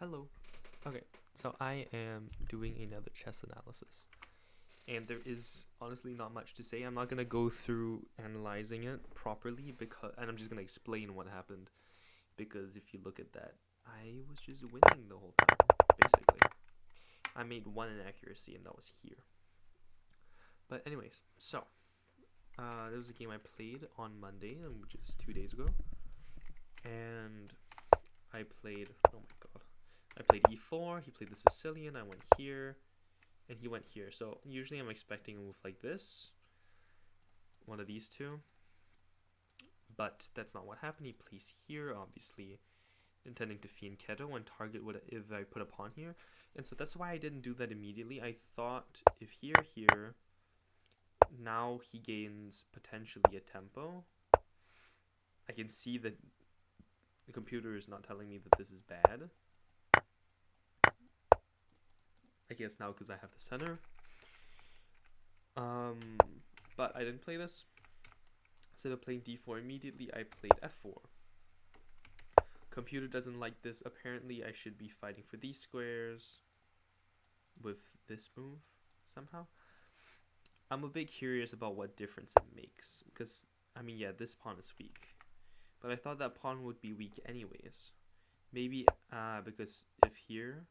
Hello. Okay, so I am doing another chess analysis. And there is honestly not much to say. I'm not going to go through analyzing it properly and I'm just going to explain what happened because if you look at that, I was just winning the whole time basically. I made one inaccuracy and that was here. But anyways, so there was a game I played on Monday, which is 2 days ago. And I played, oh my god. I played e4, he played the Sicilian, I went here, and he went here. So usually I'm expecting a move like this, one of these two, but that's not what happened. He plays here, obviously intending to fianchetto and target what if I put a pawn here. And so that's why I didn't do that immediately. I thought if here, now he gains potentially a tempo. I can see that the computer is not telling me that this is bad. I guess now because I have the center. But I didn't play this. Instead of playing d4 immediately, I played f4. Computer doesn't like this. Apparently, I should be fighting for these squares with this move somehow. I'm a bit curious about what difference it makes. Because, I mean, yeah, this pawn is weak. But I thought that pawn would be weak anyways. Maybe, because if here...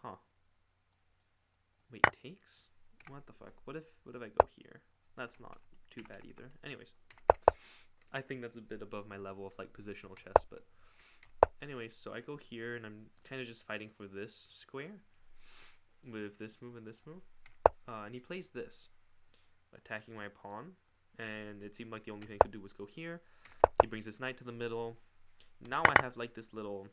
Huh. Wait, takes? What the fuck? What if I go here? That's not too bad either. Anyways. I think that's a bit above my level of like positional chess, but anyways, so I go here and I'm kind of just fighting for this square with this move and this move. And he plays this, attacking my pawn, and it seemed like the only thing I could do was go here. He brings his knight to the middle. Now I have like this little,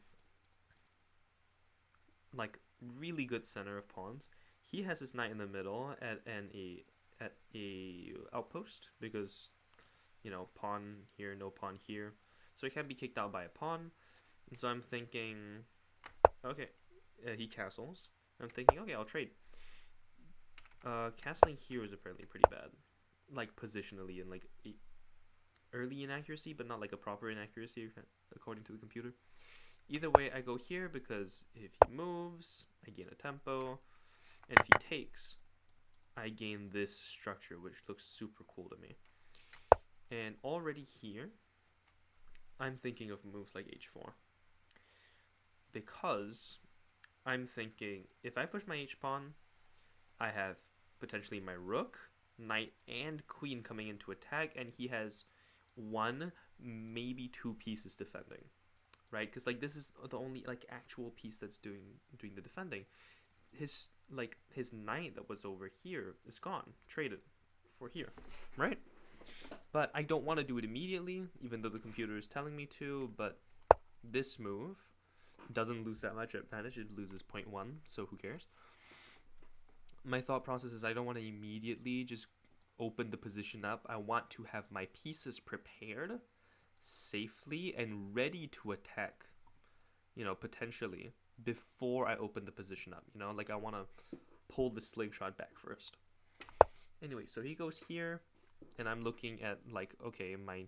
like really good center of pawns. He has his knight in the middle at a outpost because, you know, pawn here, no pawn here. So he can't be kicked out by a pawn. And so I'm thinking, okay, he castles. I'm thinking, okay, I'll trade. Castling here is apparently pretty bad. Like positionally and like early inaccuracy, but not like a proper inaccuracy according to the computer. Either way, I go here because if he moves, I gain a tempo. And if he takes, I gain this structure, which looks super cool to me. And already here, I'm thinking of moves like h4. Because I'm thinking, if I push my h-pawn, I have potentially my rook, knight, and queen coming into attack, and he has one, maybe two pieces defending, right? Because like this is the only like actual piece that's doing the defending. His knight that was over here is gone, traded for here, right? But I don't want to do it immediately, even though the computer is telling me to. But this move doesn't lose that much advantage. It loses 0.1, so who cares? My thought process is I don't want to immediately just open the position up. I want to have my pieces prepared safely and ready to attack, you know, potentially before I open the position up. You know, like I want to pull the slingshot back first. Anyway, so he goes here, and I'm looking at like, okay, my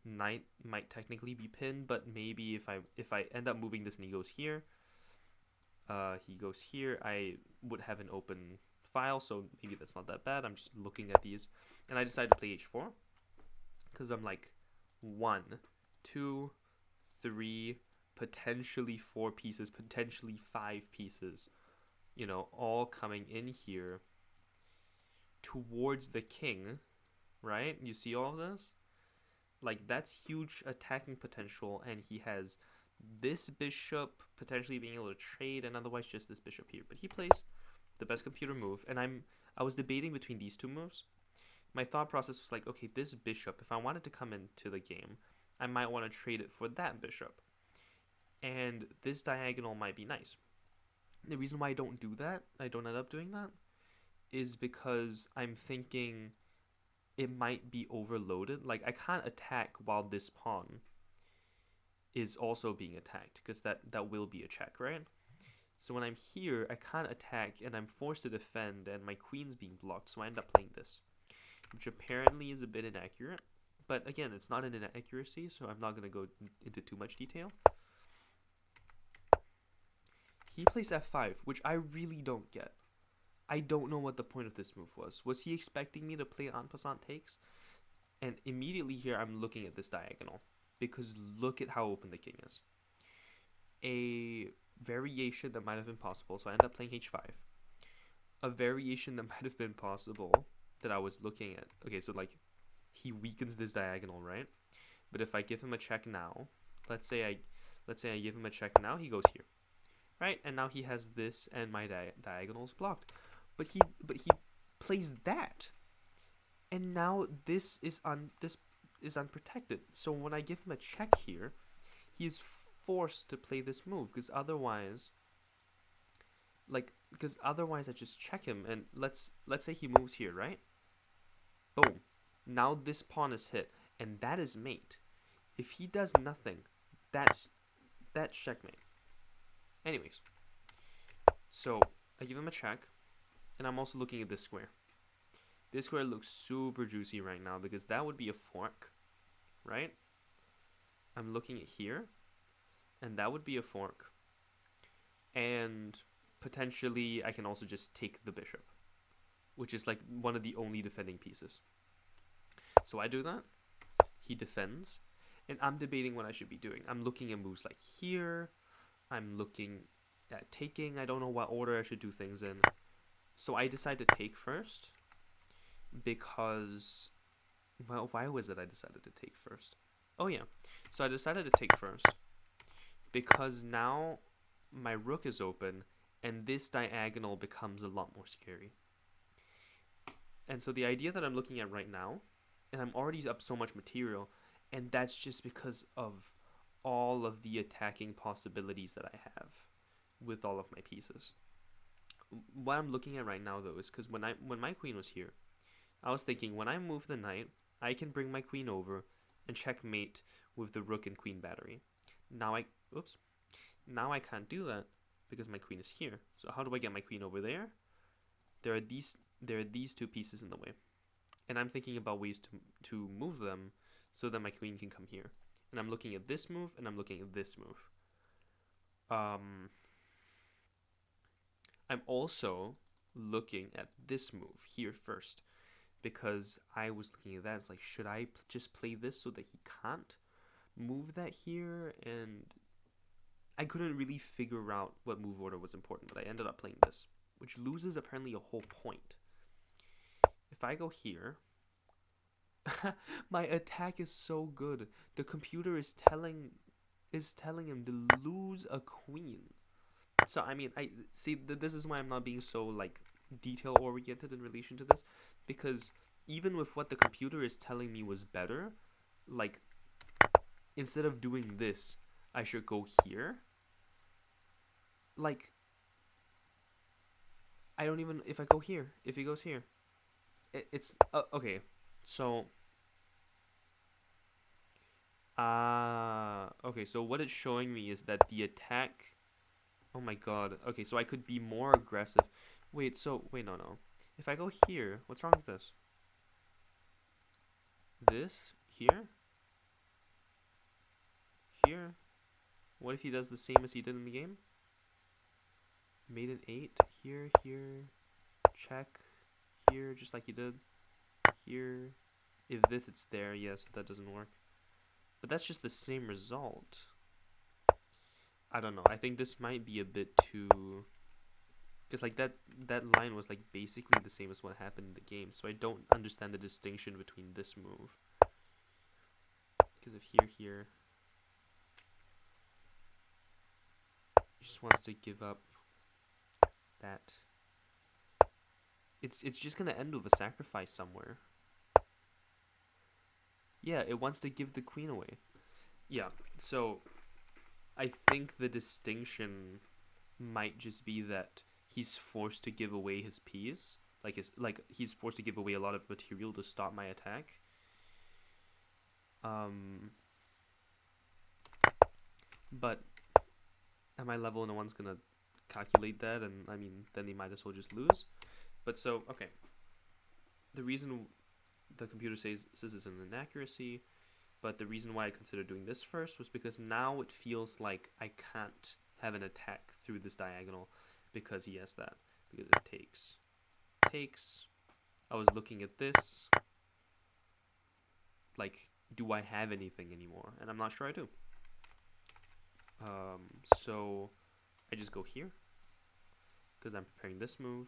knight might technically be pinned, but maybe if I end up moving this and he goes here, I would have an open file, so maybe that's not that bad. I'm just looking at these, and I decided to play h4 because I'm like 1, 2, 3, potentially 4 pieces, potentially 5 pieces, you know, all coming in here towards the king, right? You see all of this? Like, that's huge attacking potential, and he has this bishop potentially being able to trade, and otherwise just this bishop here. But he plays the best computer move, and I was debating between these two moves. My thought process was like, okay, this bishop, if I wanted to come into the game, I might want to trade it for that bishop. And this diagonal might be nice. The reason why I don't end up doing that, is because I'm thinking it might be overloaded. Like, I can't attack while this pawn is also being attacked, because that will be a check, right? So when I'm here, I can't attack, and I'm forced to defend, and my queen's being blocked, so I end up playing this, which apparently is a bit inaccurate. But again, it's not an inaccuracy, so I'm not going to go into too much detail. he plays f5, which I really don't get. I don't know what the point of this move was. Was he expecting me to play en passant takes? And immediately here, I'm looking at this diagonal. Because look at how open the king is. A variation that might have been possible, so I end up playing h5. A variation that might have been possible that I was looking at. Okay, so like, he weakens this diagonal, right? But if I give him a check now, let's say I give him a check now, he goes here, right? And now he has this, and my diagonal is blocked. But he plays that, and now this is unprotected. So when I give him a check here, he is forced to play this move because otherwise I just check him, and let's say he moves here, right? Boom. Now this pawn is hit, and that is mate. If he does nothing, that's checkmate. Anyways, so I give him a check, and I'm also looking at this square. This square looks super juicy right now because that would be a fork, right? I'm looking at here, and that would be a fork. And potentially I can also just take the bishop, which is like one of the only defending pieces. So I do that. He defends, and I'm debating what I should be doing. I'm looking at moves like here. I'm looking at taking. I don't know what order I should do things in. So I decide to take first because, well, why was it I decided to take first? Oh yeah, so I decided to take first because now my rook is open and this diagonal becomes a lot more scary. And so the idea that I'm looking at right now, and I'm already up so much material, and that's just because of all of the attacking possibilities that I have with all of my pieces. What I'm looking at right now though is because when my queen was here, I was thinking when I move the knight, I can bring my queen over and checkmate with the rook and queen battery. Now I can't do that because my queen is here. So how do I get my queen over there? There are these two pieces in the way, and I'm thinking about ways to move them so that my queen can come here. And I'm looking at this move, and I'm looking at this move. I'm also looking at this move here first because I was looking at that. It's like, should I just play this so that he can't move that here? And I couldn't really figure out what move order was important, but I ended up playing this, which loses apparently a whole point. If I go here, my attack is so good. The computer is telling him to lose a queen. So I mean, I see this is why I'm not being so like detail oriented in relation to this, because even with what the computer is telling me was better, like instead of doing this, I should go here. Like I don't even, if I go here, if he goes here, it's okay. So okay, so what it's showing me is that the attack, oh my god. Okay, so I could be more aggressive. Wait, no. If I go here, what's wrong with this? This? Here? Here? What if he does the same as he did in the game? Made an 8. Here, check. Here, just like he did. Here. If this, it's there. Yes, that doesn't work. But that's just the same result. I don't know. I think this might be a bit too... Because like that line was like basically the same as what happened in the game. So I don't understand the distinction between this move. Because if here... He just wants to give up that. It's just going to end with a sacrifice somewhere. Yeah, it wants to give the queen away. Yeah, so I think the distinction might just be that he's forced to give away his piece. He's forced to give away a lot of material to stop my attack. But at my level, no one's gonna calculate that, and I mean, then they might as well just lose. But so, okay. The reason the computer says it's an inaccuracy, but the reason why I considered doing this first was because now it feels like I can't have an attack through this diagonal because he has that. Because it takes. I was looking at this. Like, do I have anything anymore? And I'm not sure I do. So I just go here because I'm preparing this move.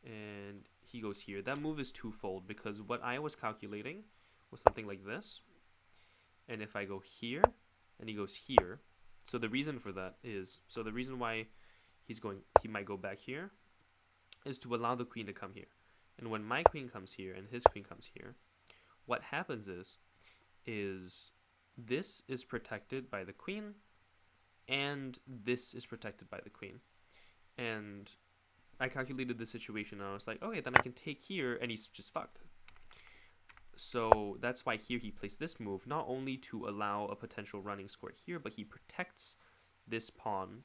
And he goes here. That move is twofold because what I was calculating was something like this. And if I go here and he goes here, so the reason for that is, so the reason why he might go back here is to allow the queen to come here. And when my queen comes here and his queen comes here, what happens is this is protected by the queen and this is protected by the queen. And I calculated the situation and I was like, okay, then I can take here and he's just fucked. So that's why here he plays this move, not only to allow a potential running square here, but he protects this pawn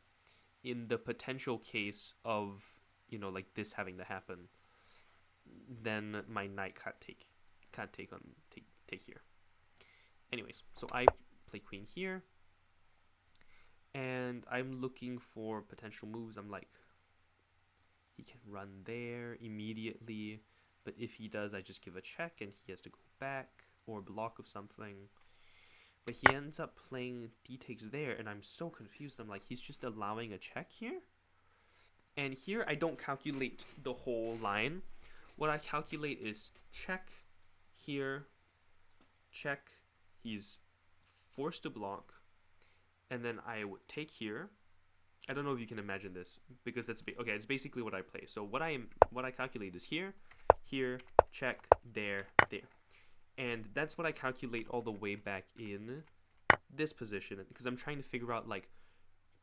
in the potential case of, you know, like this having to happen. Then my knight can't take here. Anyways, so I play queen here, and I'm looking for potential moves. I'm like, he can run there immediately, but if he does, I just give a check and he has to go back or block of something. But he ends up playing d takes there, and I'm so confused. I'm like, he's just allowing a check here? And here I don't calculate the whole line. What I calculate is check here, check, he's forced to block, and then I would take here. I don't know if you can imagine this because that's okay. It's basically what I play. So what I calculate is here, check, there, and that's what I calculate all the way back in this position because I'm trying to figure out like,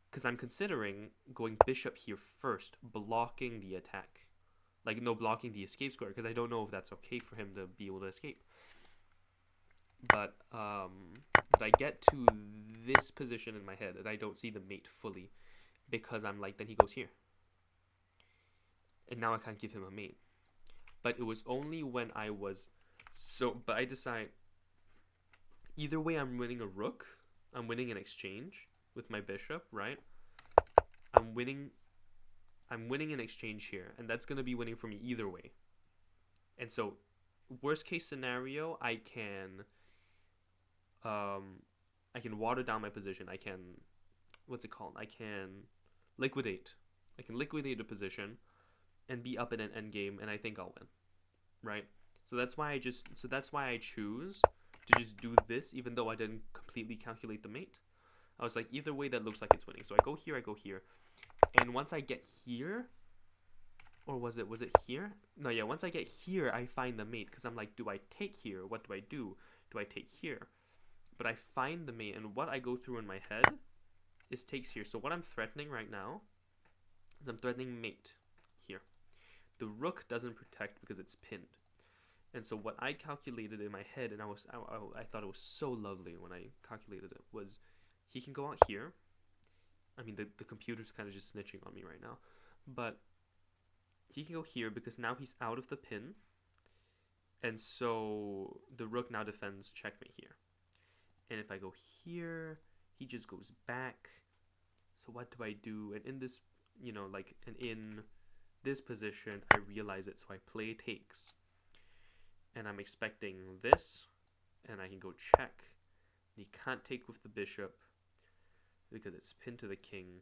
because I'm considering going bishop here first, blocking the attack, like no blocking the escape square because I don't know if that's okay for him to be able to escape. But I get to this position in my head and I don't see the mate fully. Because I'm like, then he goes here. And now I can't give him a mate. But it was only when I was... But I decide, either way I'm winning a rook. I'm winning an exchange with my bishop, right? I'm winning an exchange here. And that's going to be winning for me either way. And so, worst case scenario, I can water down my position. I can... What's it called? I can liquidate a position and be up in an endgame, and I think I'll win, right? So that's why I choose to just do this, even though I didn't completely calculate the mate. I was like, either way, that looks like it's winning. So I go here, and once I get here, or was it here? No, yeah. Once I get here, I find the mate because I'm like, do I take here? What do I do? Do I take here? But I find the mate, and what I go through in my head is takes here. So what I'm threatening right now is I'm threatening mate here. The rook doesn't protect because it's pinned. And so what I calculated in my head, and I thought it was so lovely when I calculated it, was he can go out here. I mean, the computer's kind of just snitching on me right now. But he can go here because now he's out of the pin. And so the rook now defends checkmate here. And if I go here, he just goes back. So what do I do? And in this, you know, like, and in this position, I realize it. So I play takes. And I'm expecting this. And I can go check. And he can't take with the bishop because it's pinned to the king.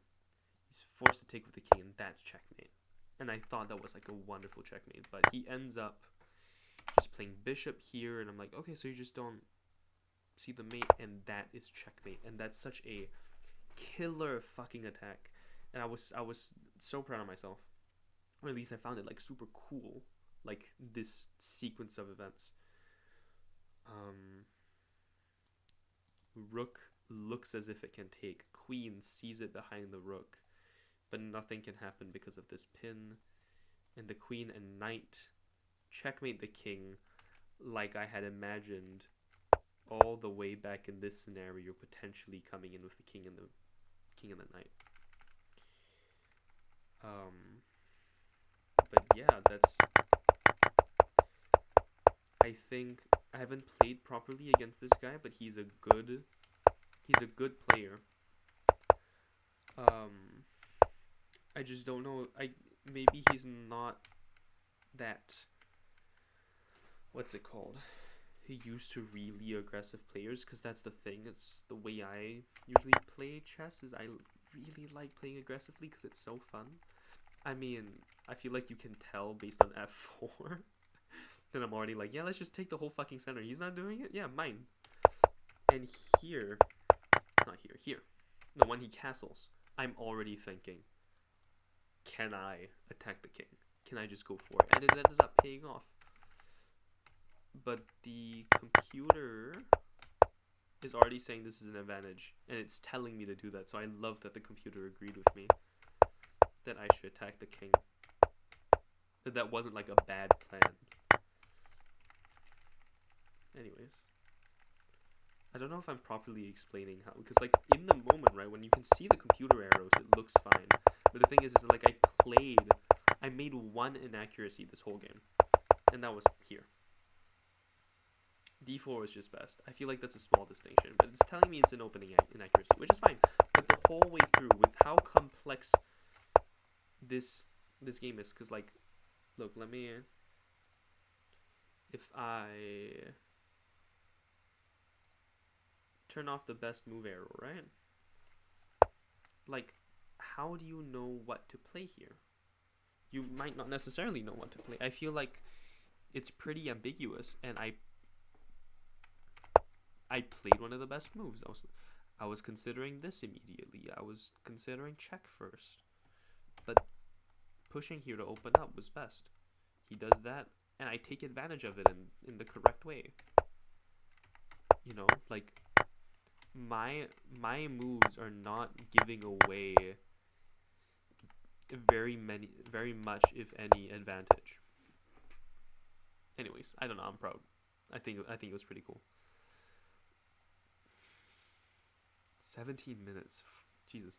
He's forced to take with the king, and that's checkmate. And I thought that was like a wonderful checkmate. But he ends up just playing bishop here. And I'm like, okay, so you just don't see the mate, and that is checkmate. And that's such a killer fucking attack, and I was so proud of myself, or at least I found it like super cool, like this sequence of events. Rook looks as if it can take, queen sees it behind the rook, but nothing can happen because of this pin, and the queen and knight checkmate the king like I had imagined all the way back in this scenario, potentially coming in with the king and the knight. But yeah, that's... I think I haven't played properly against this guy, but he's a good player. Um, I just don't know. Maybe he's not that. What's it called? He used to really aggressive players, because that's the thing. It's the way I usually play chess. Is I really like playing aggressively because it's so fun. I mean, I feel like you can tell based on f4. Then I'm already like, yeah, let's just take the whole fucking center. He's not doing it? Yeah, mine. And here, not here, here, the one he castles, I'm already thinking, can I attack the king? Can I just go for it? And it ended up paying off. But the computer is already saying this is an advantage, and it's telling me to do that. So I love that the computer agreed with me that I should attack the king. That wasn't like a bad plan. Anyways, I don't know if I'm properly explaining how, because like in the moment, right, when you can see the computer arrows, it looks fine. But the thing is like I made one inaccuracy this whole game, and that was here. D4 was just best. I feel like that's a small distinction, but it's telling me it's an opening inaccuracy, which is fine. But the whole way through, with how complex this game is, because like, look, let me, if I turn off the best move arrow, right? Like, how do you know what to play here? You might not necessarily know what to play. I feel like it's pretty ambiguous, and I played one of the best moves. I was considering this immediately. I was considering check first. But pushing here to open up was best. He does that, and I take advantage of it in the correct way. You know, like my moves are not giving away very much, if any, advantage. Anyways, I don't know, I'm proud. I think it was pretty cool. 17 minutes. Jesus.